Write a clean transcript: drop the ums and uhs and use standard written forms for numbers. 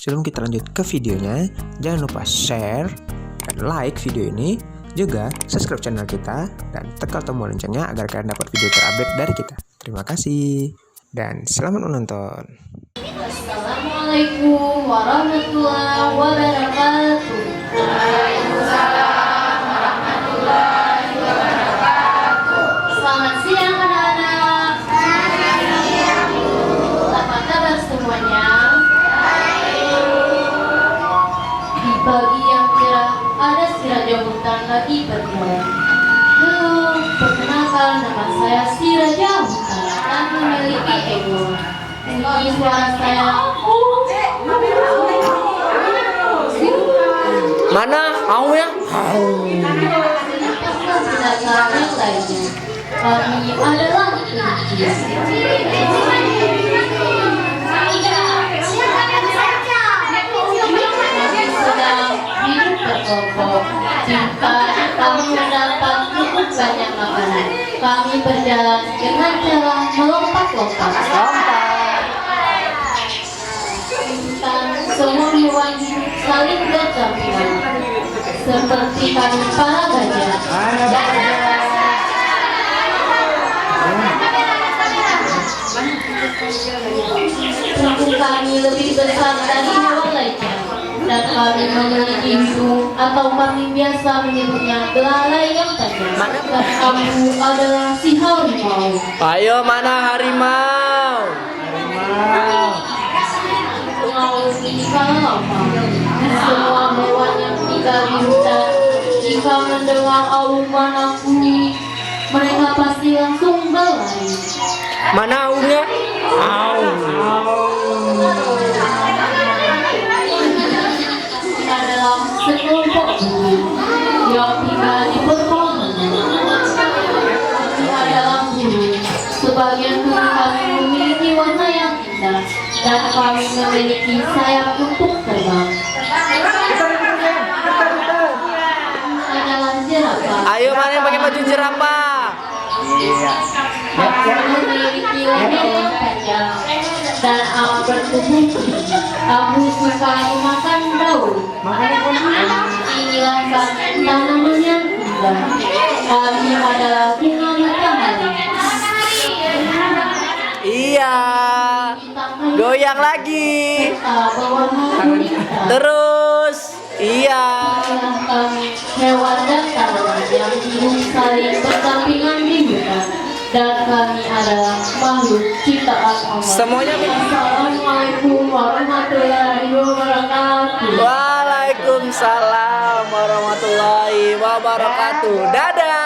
sebelum kita lanjut ke videonya, jangan lupa share dan like video ini, juga subscribe channel kita dan tekan tombol loncengnya agar kalian dapat video terupdate dari kita. Terima kasih dan selamat menonton. Assalamualaikum warahmatullahi wabarakatuh. Waalaikumsalam warahmatullahi wabarakatuh. Selamat siang anak-anak. Apa kabar semuanya? Di pagi yang cerah ada si Raja Hutan lagi berjalan. Halo, perkenalkan nama saya si Raja Hutan dan memiliki ego. Ini suara saya. Mana aunya? Binatang yang lainnya. Kami adalah kelinci. Kami sedang hidup berkelompok. Jika kami mendapat cukup banyak makanan, kami berjalan dengan cara melompat-lompat. Semua hewan saling berdampingan, seperti kami para gajah. Tubuh kami lebih besar dari hewan lainnya, dan kami memiliki hidung atau kami biasa menyebutnya belalai yang tajam. Dan kamu adalah si harimau. Ayo mana harimau? Kalau semua hewan yang tinggal di hutan, jika mendengar auman aku, mereka pasti langsung berlari. Mana aunya? Au. Dalam sekelompok burung yang tinggal di pepohonan. Kami adalah burung. Sebagian tubuh kami memiliki warna yang indah, dan kami memiliki sayap untuk terbang. Adalah jerapah. Ayo mana yang pakai baju jerapah? Aku memiliki leher yang panjang dan amat bertubuh tinggi. Aku suka memakan daun. Inilah tanaman yang indah. Kami adalah bunga matahari. Iya. Goyang lagi. Terus. Iya. Kami hewan dan tanaman yang hidup saling berdampingan di hutan, dan kami adalah makhluk ciptaan Allah. Semuanya. Assalamualaikum warahmatullahi wabarakatuh. Waalaikumsalam warahmatullahi wabarakatuh. Dadah.